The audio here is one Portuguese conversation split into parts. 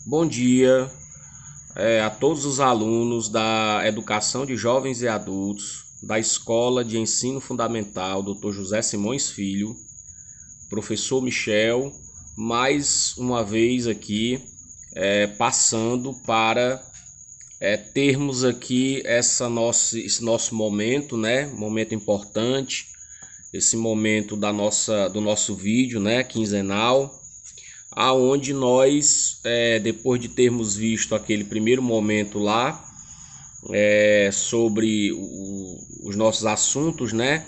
Bom dia, a todos os alunos da Educação de Jovens e Adultos da Escola de Ensino Fundamental Dr. José Simões Filho, professor Michel, mais uma vez aqui passando para termos aqui esse nosso momento, né? Momento importante, esse momento do nosso vídeo, né? Quinzenal, aonde nós, depois de termos visto aquele primeiro momento lá, sobre os nossos assuntos, né,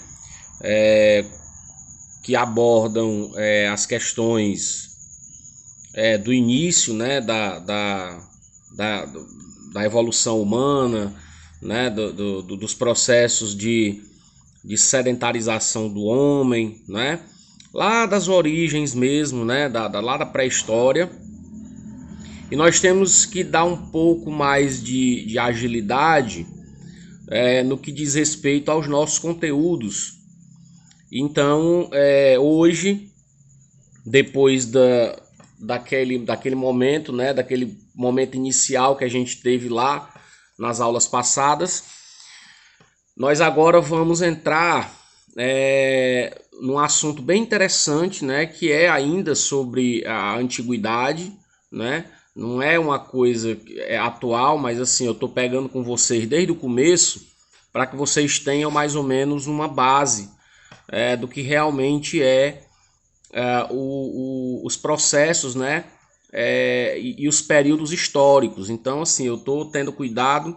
que abordam as questões do início, né, da, da evolução humana, né, dos processos de sedentarização do homem, né, lá das origens mesmo, né, lá da pré-história. E nós temos que dar um pouco mais de agilidade no que diz respeito aos nossos conteúdos. Então, hoje, depois daquele momento, né, daquele momento inicial que a gente teve lá nas aulas passadas, nós agora vamos entrar num assunto bem interessante, né, que é ainda sobre a antiguidade, né? Não é uma coisa atual, mas assim, eu estou pegando com vocês desde o começo para que vocês tenham mais ou menos uma base do que realmente os processos, né? E os períodos históricos. Então, assim, eu estou tendo cuidado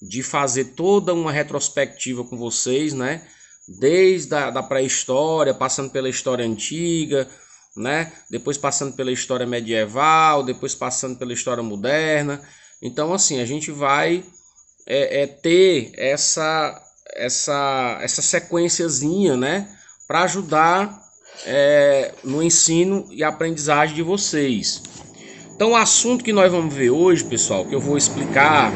de fazer toda uma retrospectiva com vocês, né? Desde a pré-história, passando pela história antiga, né? Depois passando pela história medieval, depois passando pela história moderna. Então, assim, a gente vai ter essa sequenciazinha, né? Para ajudar no ensino e aprendizagem de vocês. Então, o assunto que nós vamos ver hoje, pessoal, que eu vou explicar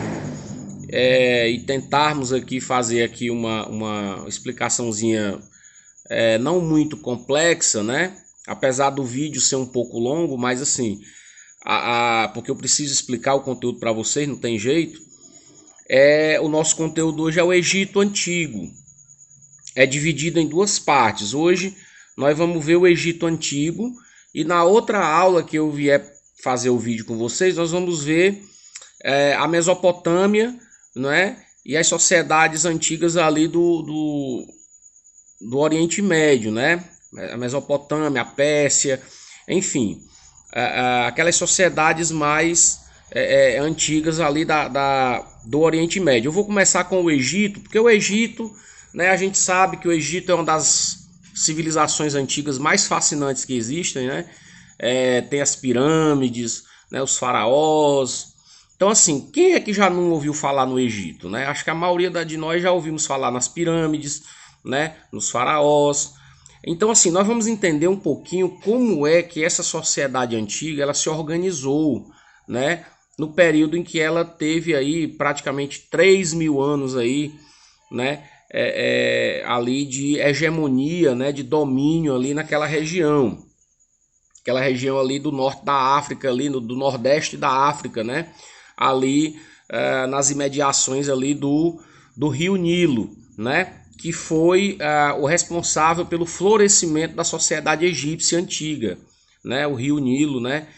e tentarmos aqui fazer aqui uma explicaçãozinha não muito complexa, né? Apesar do vídeo ser um pouco longo, mas assim, porque eu preciso explicar o conteúdo para vocês, não tem jeito. O nosso conteúdo hoje é o Egito Antigo. É dividido em duas partes. Hoje nós vamos ver o Egito Antigo e na outra aula que eu vier fazer o vídeo com vocês, nós vamos ver a Mesopotâmia, né? E as sociedades antigas ali do Oriente Médio, né? A Mesopotâmia, a Pérsia, enfim, aquelas sociedades mais antigas ali do Oriente Médio. Eu vou começar com o Egito, porque o Egito, né, a gente sabe que o Egito é uma das civilizações antigas mais fascinantes que existem, né? Tem as pirâmides, né, os faraós. Então, assim, quem é que já não ouviu falar no Egito, né? Acho que a maioria de nós já ouvimos falar nas pirâmides, né, nos faraós. Então, assim, nós vamos entender um pouquinho como é que essa sociedade antiga ela se organizou, né, no período em que ela teve aí praticamente 3.000 anos aí, né, ali de hegemonia, né, de domínio ali naquela região. Aquela região ali do norte da África, ali do nordeste da África, né, ali nas imediações ali do Rio Nilo, né, que foi o responsável pelo florescimento da sociedade egípcia antiga, né? O Rio Nilo, né?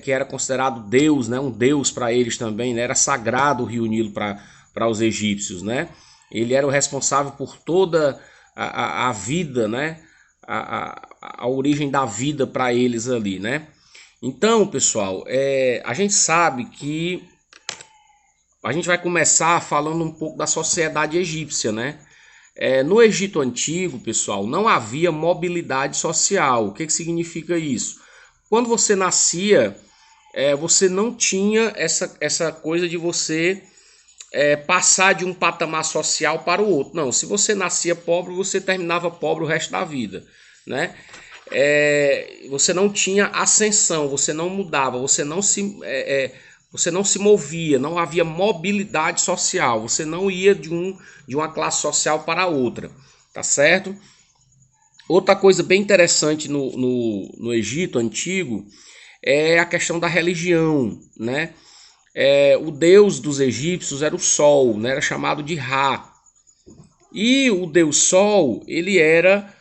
Que era considerado Deus, né? Um Deus para eles também, né? Era sagrado o Rio Nilo para os egípcios, né? Ele era o responsável por toda a vida, né? A origem da vida para eles ali, né? Então, pessoal, a gente sabe que a gente vai começar falando um pouco da sociedade egípcia, né? No Egito Antigo, pessoal, não havia mobilidade social. O que significa isso? Quando você nascia, você não tinha essa coisa de você passar de um patamar social para o outro. Não, se você nascia pobre, você terminava pobre o resto da vida, né? Você não tinha ascensão, você não mudava, você não se movia, não havia mobilidade social, você não ia de uma classe social para outra, tá certo? Outra coisa bem interessante no Egito Antigo é a questão da religião, né? O deus dos egípcios era o Sol, né? Era chamado de Ra. E o deus Sol, ele era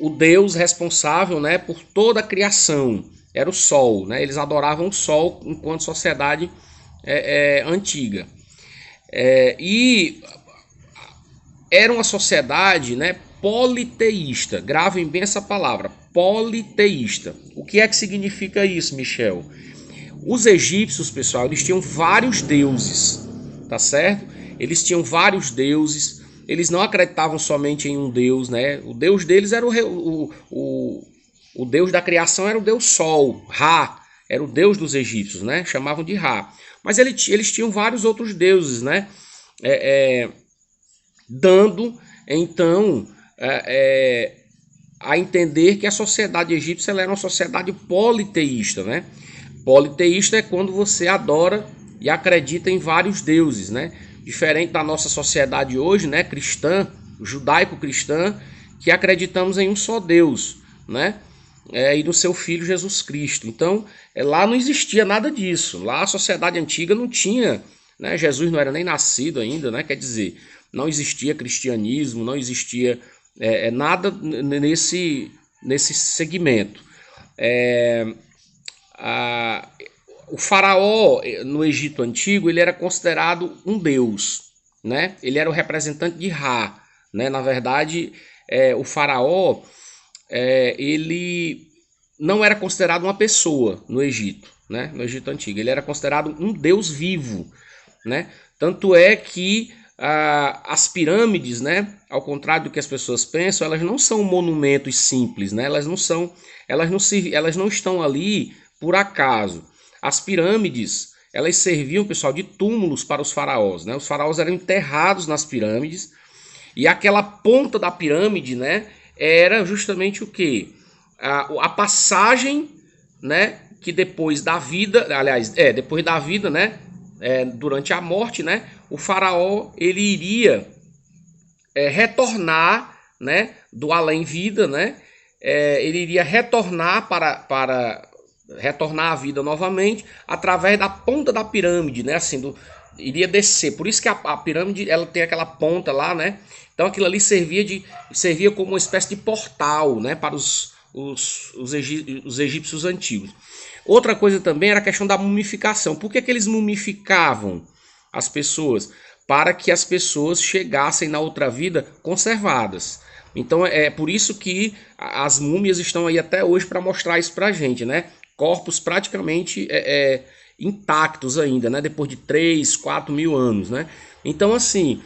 o deus responsável, né, por toda a criação. Era o Sol, né? Eles adoravam o Sol enquanto sociedade antiga. E era uma sociedade, né, politeísta. Gravem bem essa palavra, politeísta. O que é que significa isso, Michel? Os egípcios, pessoal, eles tinham vários deuses, tá certo? Eles tinham vários deuses, eles não acreditavam somente em um deus, né? O deus deles era o deus da criação, era o deus Sol, Ra, era o deus dos egípcios, né? Chamavam de Ra. Mas eles tinham vários outros deuses, né? Dando, então, a entender que a sociedade egípcia era uma sociedade politeísta, né? Politeísta é quando você adora e acredita em vários deuses, né? Diferente da nossa sociedade hoje, né, cristã, judaico-cristã, que acreditamos em um só Deus, né? E no seu Filho Jesus Cristo. Então, lá não existia nada disso. Lá a sociedade antiga não tinha, né? Jesus não era nem nascido ainda, né? Quer dizer, não existia cristianismo, não existia nada nesse segmento. O faraó no Egito Antigo, ele era considerado um deus, né? Ele era o representante de Ra, né? Na verdade, o faraó, ele não era considerado uma pessoa no Egito, né? No Egito Antigo, ele era considerado um deus vivo, né? Tanto é que as pirâmides, né? Ao contrário do que as pessoas pensam, elas não são monumentos simples, né? Elas não estão ali por acaso. As pirâmides, elas serviam, pessoal, de túmulos para os faraós, né? Os faraós eram enterrados nas pirâmides e aquela ponta da pirâmide, né, era justamente o quê? A passagem, né, que depois da vida, aliás, depois da vida, né, durante a morte, né, o faraó, ele iria retornar, né, do além-vida, né, ele iria retornar para retornar à vida novamente através da ponta da pirâmide, né? Assim, iria descer. Por isso que a pirâmide, ela tem aquela ponta lá, né? Então aquilo ali servia como uma espécie de portal, né? Para os egípcios antigos. Outra coisa também era a questão da mumificação. Por que eles mumificavam as pessoas? Para que as pessoas chegassem na outra vida conservadas. Então é por isso que as múmias estão aí até hoje para mostrar isso pra gente, né? Corpos praticamente intactos ainda, né? Depois de 3, 4 mil anos, né? Então, assim,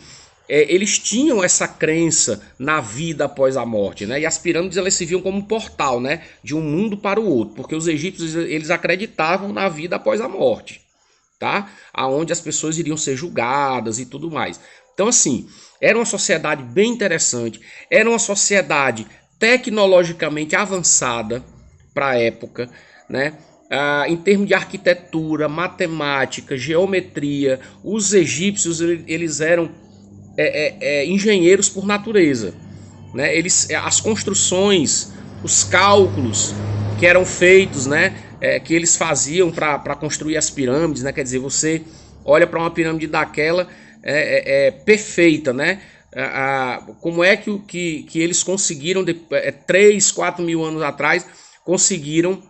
eles tinham essa crença na vida após a morte, né? E as pirâmides, elas se viam como um portal, né? De um mundo para o outro, porque os egípcios, eles acreditavam na vida após a morte, tá? Aonde as pessoas iriam ser julgadas e tudo mais. Então, assim, era uma sociedade bem interessante, era uma sociedade tecnologicamente avançada para a época, né? Em termos de arquitetura, matemática, geometria, os egípcios, eles eram engenheiros por natureza, né? As construções, os cálculos que eram feitos, né? Que eles faziam para construir as pirâmides, né? Quer dizer, você olha para uma pirâmide daquela perfeita, né? Como é que eles conseguiram, 3, 4 mil anos atrás, conseguiram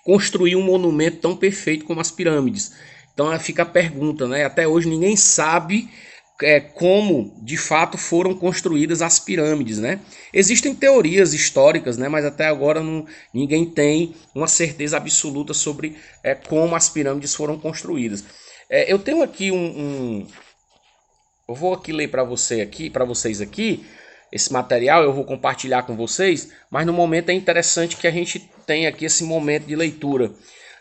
construir um monumento tão perfeito como as pirâmides? Então fica a pergunta, né? Até hoje ninguém sabe como de fato foram construídas as pirâmides, né? Existem teorias históricas, né? Mas até agora ninguém tem uma certeza absoluta sobre como as pirâmides foram construídas. Eu tenho aqui eu vou aqui ler para vocês aqui esse material, eu vou compartilhar com vocês, mas no momento é interessante que a gente tenha aqui esse momento de leitura,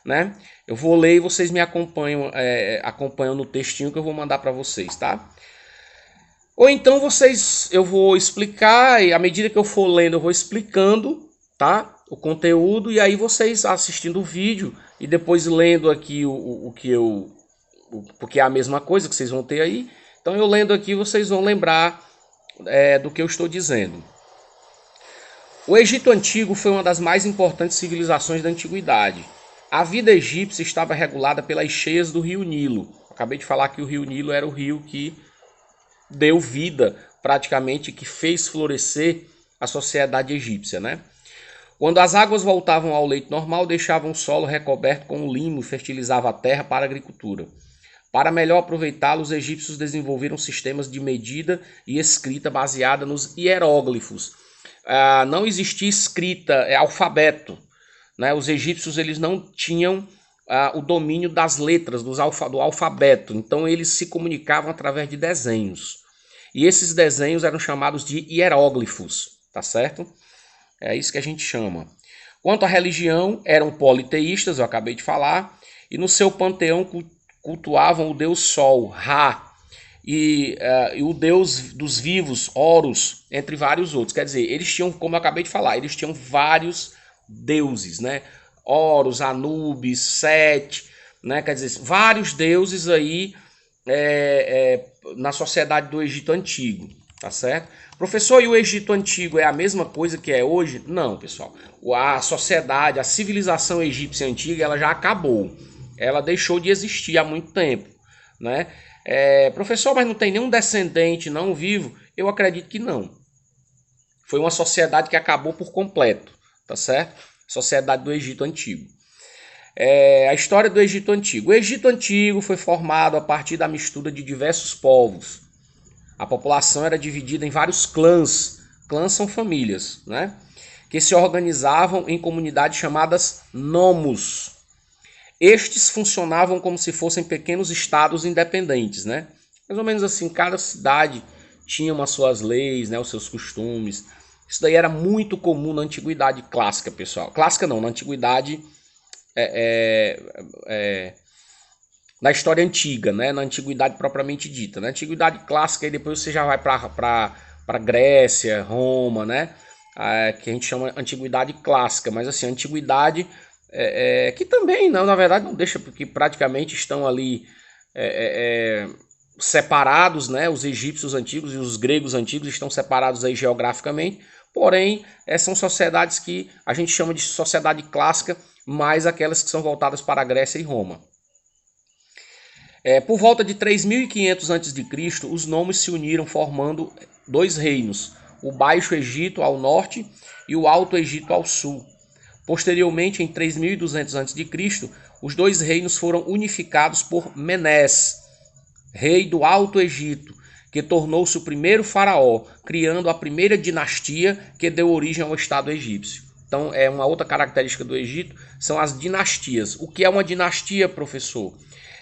né? Eu vou ler e vocês me acompanham no textinho que eu vou mandar para vocês, tá? Ou então eu vou explicar e à medida que eu for lendo eu vou explicando, tá? O conteúdo, e aí vocês assistindo o vídeo e depois lendo aqui porque é a mesma coisa que vocês vão ter aí. Então eu lendo aqui vocês vão lembrar do que eu estou dizendo. O Egito Antigo foi uma das mais importantes civilizações da antiguidade. A vida egípcia estava regulada pelas cheias do rio Nilo. Acabei de falar que o rio Nilo era o rio que deu vida, praticamente, que fez florescer a sociedade egípcia, né? Quando as águas voltavam ao leito normal, deixavam o solo recoberto com limo e fertilizava a terra para a agricultura. Para melhor aproveitá-lo, os egípcios desenvolveram sistemas de medida e escrita baseada nos hieróglifos. Não existia escrita, alfabeto. Né? Os egípcios eles não tinham o domínio das letras, do alfabeto. Então eles se comunicavam através de desenhos. E esses desenhos eram chamados de hieróglifos, tá certo? É isso que a gente chama. Quanto à religião, eram politeístas, eu acabei de falar, e no seu panteão cultuavam o deus Sol, Ra, e o deus dos vivos, Horus, entre vários outros. Quer dizer, eles tinham, como eu acabei de falar, eles tinham vários deuses, né? Horus, Anubis, Sete, né? Quer dizer, vários deuses aí na sociedade do Egito Antigo, tá certo? Professor, e o Egito Antigo é a mesma coisa que é hoje? Não, pessoal. A sociedade, a civilização egípcia antiga, ela já acabou. Ela deixou de existir há muito tempo, né? Professor, mas não tem nenhum descendente não vivo? Eu acredito que não. Foi uma sociedade que acabou por completo, tá certo? Sociedade do Egito Antigo. A história do Egito Antigo. O Egito Antigo foi formado a partir da mistura de diversos povos. A população era dividida em vários clãs. Clãs são famílias, né? Que se organizavam em comunidades chamadas nomos. Estes funcionavam como se fossem pequenos estados independentes, né? Mais ou menos assim, cada cidade tinha as suas leis, né, os seus costumes. Isso daí era muito comum na antiguidade clássica, pessoal. Clássica não, na antiguidade na história antiga, né? Na antiguidade propriamente dita. Na antiguidade clássica, e depois você já vai para Grécia, Roma, né? Que a gente chama antiguidade clássica, mas assim, antiguidade que também, não, na verdade, não deixa, porque praticamente estão ali separados, né? Os egípcios antigos e os gregos antigos estão separados aí geograficamente, porém, são sociedades que a gente chama de sociedade clássica, mais aquelas que são voltadas para a Grécia e Roma. Por volta de 3500 a.C., os nomos se uniram formando dois reinos, o Baixo Egito ao norte e o Alto Egito ao sul. Posteriormente, em 3200 a.C., os dois reinos foram unificados por Menés, rei do Alto Egito, que tornou-se o primeiro faraó, criando a primeira dinastia que deu origem ao Estado egípcio. Então, uma outra característica do Egito são as dinastias. O que é uma dinastia, professor?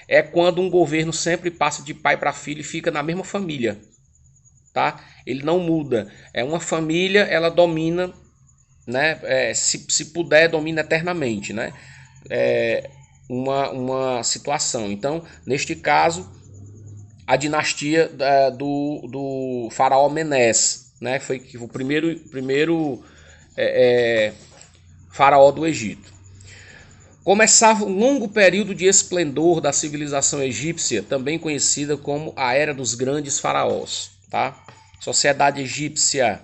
É quando um governo sempre passa de pai para filho e fica na mesma família, tá? Ele não muda. É uma família, ela domina, né? Se puder, domina eternamente, né? Uma situação. Então, neste caso, a dinastia do faraó Menés, né? Foi o primeiro faraó do Egito. Começava um longo período de esplendor da civilização egípcia, também conhecida como a Era dos Grandes Faraós. Tá? Sociedade egípcia.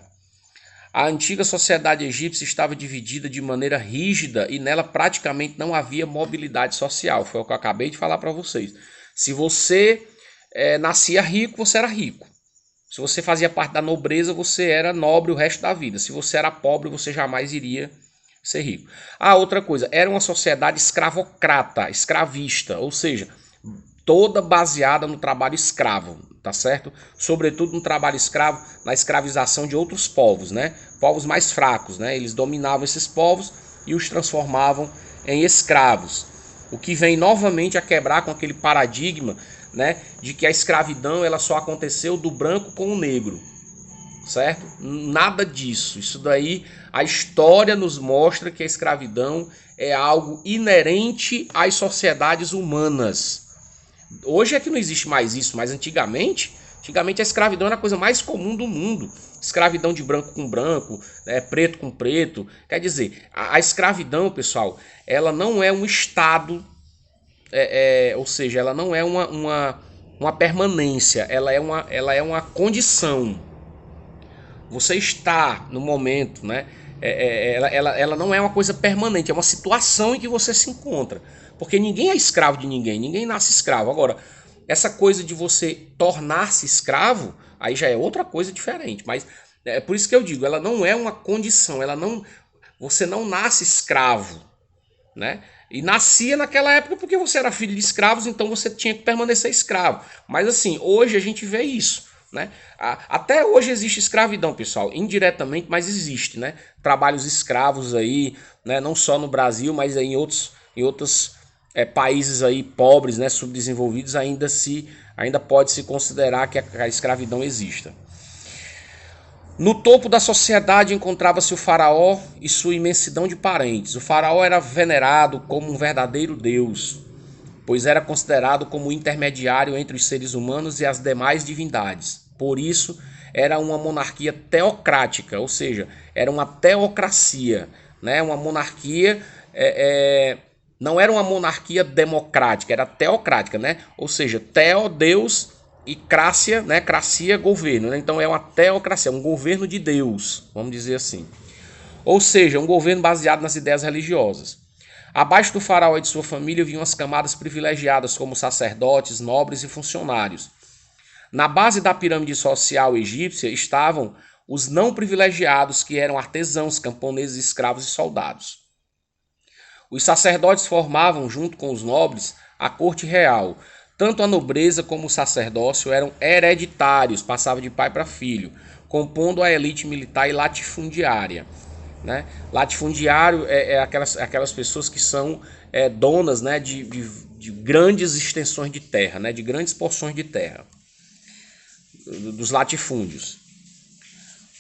A antiga sociedade egípcia estava dividida de maneira rígida e nela praticamente não havia mobilidade social. Foi o que eu acabei de falar para vocês. Se você nascia rico, você era rico. Se você fazia parte da nobreza, você era nobre o resto da vida. Se você era pobre, você jamais iria ser rico. Outra coisa, era uma sociedade escravocrata, escravista, ou seja, toda baseada no trabalho escravo, tá certo? Sobretudo no trabalho escravo, na escravização de outros povos, né? Povos mais fracos, né? Eles dominavam esses povos e os transformavam em escravos. O que vem novamente a quebrar com aquele paradigma, né, de que a escravidão ela só aconteceu do branco com o negro. Certo? Nada disso. Isso daí, a história nos mostra que a escravidão é algo inerente às sociedades humanas. Hoje é que não existe mais isso, mas antigamente a escravidão era a coisa mais comum do mundo. Escravidão de branco com branco, preto com preto. Quer dizer, a escravidão, pessoal, ela não é um estado, ou seja, ela não é uma permanência, ela é uma condição. Você está no momento, né, ela não é uma coisa permanente, é uma situação em que você se encontra. Porque ninguém é escravo de ninguém, ninguém nasce escravo. Agora, essa coisa de você tornar-se escravo, aí já é outra coisa diferente. Mas é por isso que eu digo, ela não é uma condição, você não nasce escravo, né? E nascia naquela época porque você era filho de escravos, então você tinha que permanecer escravo. Mas assim, hoje a gente vê isso, né? Até hoje existe escravidão, pessoal, indiretamente, mas existe, né? Trabalhos escravos aí, né? Não só no Brasil, mas aí em outros países aí pobres, né? Subdesenvolvidos, ainda pode se considerar que a escravidão exista. No topo da sociedade encontrava-se o faraó e sua imensidão de parentes. O faraó era venerado como um verdadeiro deus, pois era considerado como intermediário entre os seres humanos e as demais divindades. Por isso, era uma monarquia teocrática, ou seja, era uma teocracia, né? Uma monarquia, não era uma monarquia democrática, era teocrática, né? Ou seja, teo, Deus, e crácia, né? Cracia, governo, né? Então é uma teocracia, um governo de Deus, vamos dizer assim. Ou seja, um governo baseado nas ideias religiosas. Abaixo do faraó e de sua família vinham as camadas privilegiadas, como sacerdotes, nobres e funcionários. Na base da pirâmide social egípcia estavam os não privilegiados, que eram artesãos, camponeses, escravos e soldados. Os sacerdotes formavam, junto com os nobres, a corte real. Tanto a nobreza como o sacerdócio eram hereditários, passavam de pai para filho, compondo a elite militar e latifundiária. Né? Latifundiário é aquelas pessoas que são donas, né, de grandes extensões de terra, né, de grandes porções de terra, dos latifúndios.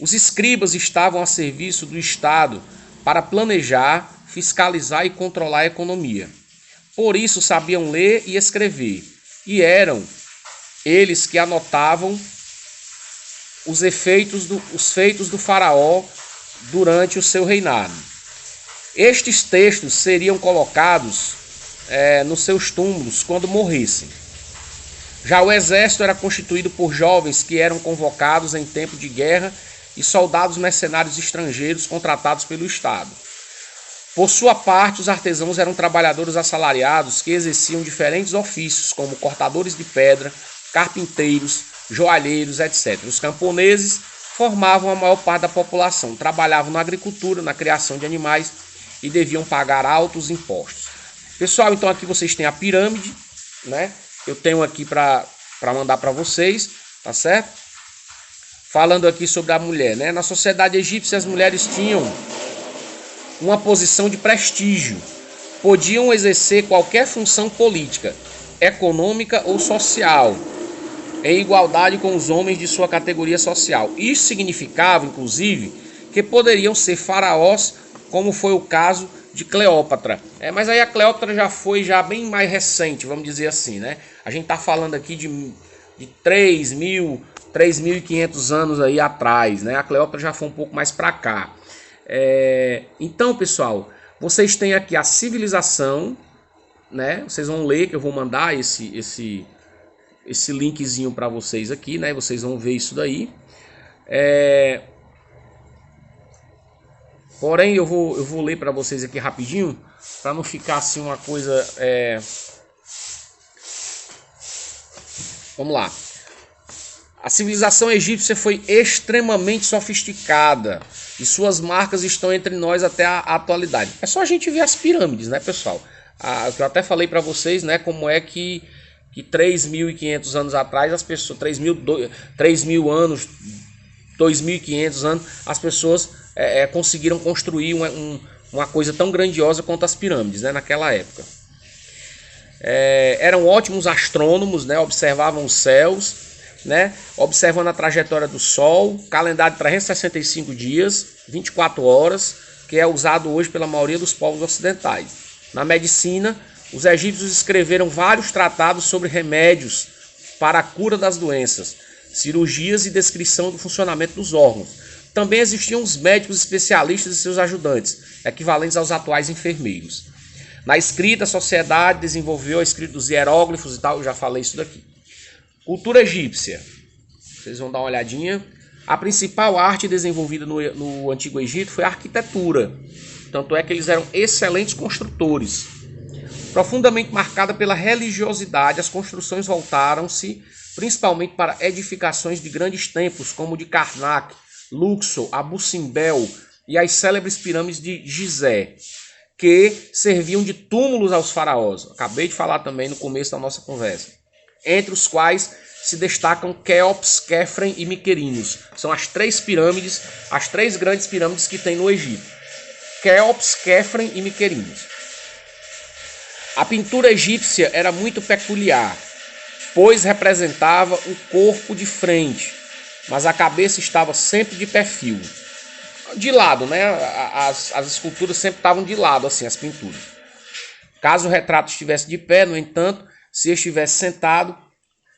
Os escribas estavam a serviço do Estado para planejar, fiscalizar e controlar a economia. Por isso sabiam ler e escrever, e eram eles que anotavam os feitos do faraó durante o seu reinado. Estes textos seriam colocados nos seus túmulos quando morressem. Já o exército era constituído por jovens que eram convocados em tempo de guerra e soldados mercenários estrangeiros contratados pelo Estado. Por sua parte, os artesãos eram trabalhadores assalariados que exerciam diferentes ofícios, como cortadores de pedra, carpinteiros, joalheiros, etc. Os camponeses formavam a maior parte da população, trabalhavam na agricultura, na criação de animais e deviam pagar altos impostos. Pessoal, então aqui vocês têm a pirâmide, né? Eu tenho aqui para mandar para vocês, tá certo? Falando aqui sobre a mulher, né? Na sociedade egípcia, as mulheres tinham uma posição de prestígio. Podiam exercer qualquer função política, econômica ou social, em igualdade com os homens de sua categoria social. Isso significava, inclusive, que poderiam ser faraós, como foi o caso de Cleópatra. Mas aí a Cleópatra já foi bem mais recente, vamos dizer assim, né? A gente está falando aqui de 3.500 anos aí atrás, né? A Cleópatra já foi um pouco mais para cá. Então, pessoal, vocês têm aqui a civilização, né? Vocês vão ler, que eu vou mandar esse linkzinho para vocês aqui, né? Vocês vão ver isso daí. Porém, eu vou ler para vocês aqui rapidinho, para não ficar assim uma coisa... Vamos lá. A civilização egípcia foi extremamente sofisticada e suas marcas estão entre nós até a atualidade. É só a gente ver as pirâmides, né, pessoal? Eu até falei para vocês, né, como é que 3.500 anos atrás, as pessoas, 3.000 anos, 2.500 anos, as pessoas conseguiram construir uma coisa tão grandiosa quanto as pirâmides, né, naquela época. Eram ótimos astrônomos, né, observavam os céus, né, observando a trajetória do Sol, calendário de 365 dias, 24 horas, que é usado hoje pela maioria dos povos ocidentais. Na medicina, os egípcios escreveram vários tratados sobre remédios para a cura das doenças, cirurgias e descrição do funcionamento dos órgãos. Também existiam os médicos especialistas e seus ajudantes, equivalentes aos atuais enfermeiros. Na escrita, a sociedade desenvolveu a escrita dos hieróglifos e tal, eu já falei isso daqui. Cultura egípcia. Vocês vão dar uma olhadinha. A principal arte desenvolvida no Antigo Egito foi a arquitetura. Tanto é que eles eram excelentes construtores. Profundamente marcada pela religiosidade, as construções voltaram-se principalmente para edificações de grandes templos, como o de Karnak, Luxor, Abu Simbel e as célebres pirâmides de Gizé, que serviam de túmulos aos faraós. Acabei de falar também no começo da nossa conversa. Entre os quais se destacam Quéops, Quefren e Miquerinos. São as três pirâmides, as três grandes pirâmides que tem no Egito. Quéops, Quefren e Miquerinos. A pintura egípcia era muito peculiar, pois representava o corpo de frente, mas a cabeça estava sempre de perfil. De lado, né? As esculturas sempre estavam de lado, assim, as pinturas. Caso o retrato estivesse de pé, no entanto, se estivesse sentado,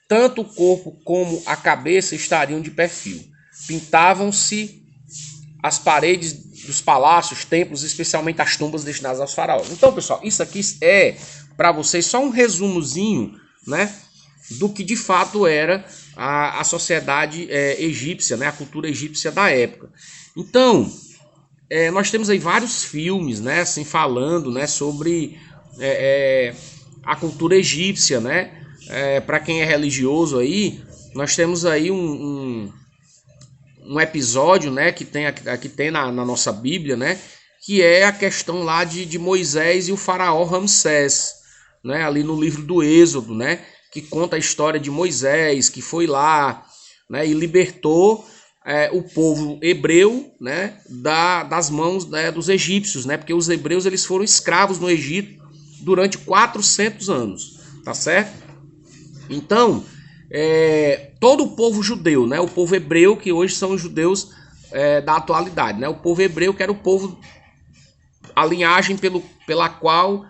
tanto o corpo como a cabeça estariam de perfil. Pintavam-se as paredes dos palácios, templos, especialmente as tumbas destinadas aos faraós. Então, pessoal, isso aqui é para vocês só um resumozinho, né, do que de fato era a sociedade egípcia, né, a cultura egípcia da época. Então, nós temos aí vários filmes, né, assim, falando, né, sobre a cultura egípcia, né. Para quem é religioso aí, nós temos aí um episódio, né, que tem na nossa Bíblia, né, que é a questão lá de Moisés e o faraó Ramsés, né, ali no livro do Êxodo, né, que conta a história de Moisés, que foi lá, né, e libertou o povo hebreu, né, das mãos, né, dos egípcios, né, porque os hebreus eles foram escravos no Egito durante 400 anos, tá certo? Então, todo o povo judeu, né, o povo hebreu, que hoje são os judeus da atualidade, né, o povo hebreu que era o povo, a linhagem pela qual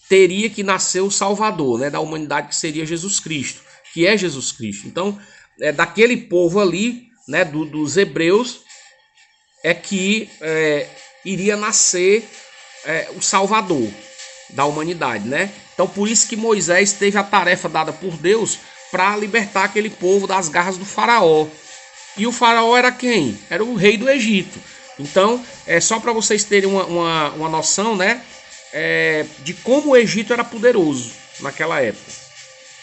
teria que nascer o Salvador, né, da humanidade, que seria Jesus Cristo, que é Jesus Cristo. Então, daquele povo ali, né, dos hebreus, que iria nascer o Salvador da humanidade, né? Então, por isso que Moisés teve a tarefa dada por Deus para libertar aquele povo das garras do faraó. E o faraó era quem? Era o rei do Egito. Então, só para vocês terem uma noção, né, de como o Egito era poderoso naquela época,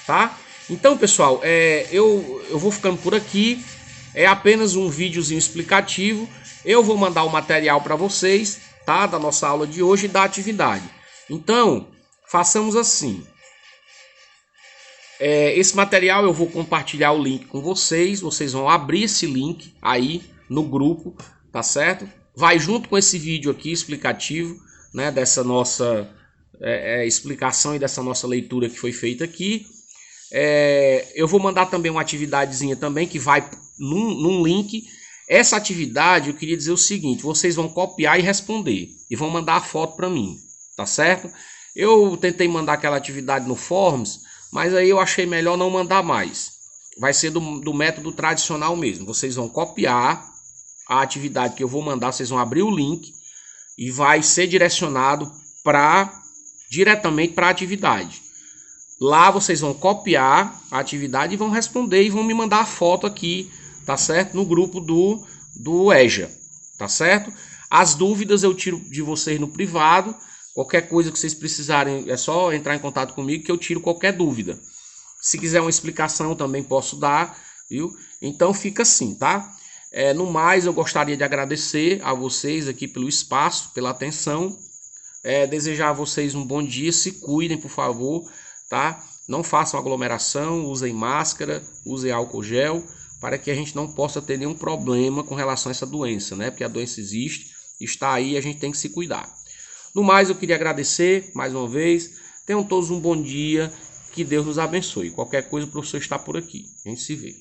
tá? Então, pessoal, eu vou ficando por aqui. É apenas um videozinho explicativo. Eu vou mandar o material para vocês, tá? Da nossa aula de hoje e da atividade. Então, façamos assim. Esse material eu vou compartilhar o link com vocês. Vocês vão abrir esse link aí no grupo, tá certo? Vai junto com esse vídeo aqui explicativo, né, dessa nossa explicação e dessa nossa leitura que foi feita aqui. Eu vou mandar também uma atividadezinha também que vai num link. Essa atividade eu queria dizer o seguinte: vocês vão copiar e responder e vão mandar a foto para mim, tá certo? Eu tentei mandar aquela atividade no Forms, mas aí eu achei melhor não mandar mais. Vai ser do método tradicional mesmo. Vocês vão copiar a atividade que eu vou mandar, vocês vão abrir o link e vai ser direcionado diretamente para a atividade. Lá vocês vão copiar a atividade e vão responder e vão me mandar a foto aqui, tá certo? No grupo do EJA, tá certo? As dúvidas eu tiro de vocês no privado. Qualquer coisa que vocês precisarem, é só entrar em contato comigo que eu tiro qualquer dúvida. Se quiser uma explicação também posso dar, viu? Então fica assim, tá? No mais, eu gostaria de agradecer a vocês aqui pelo espaço, pela atenção. Desejar a vocês um bom dia, se cuidem, por favor, tá? Não façam aglomeração, usem máscara, usem álcool gel, para que a gente não possa ter nenhum problema com relação a essa doença, né? Porque a doença existe, está aí e a gente tem que se cuidar. No mais, eu queria agradecer mais uma vez. Tenham todos um bom dia. Que Deus nos abençoe. Qualquer coisa, o professor está por aqui. A gente se vê.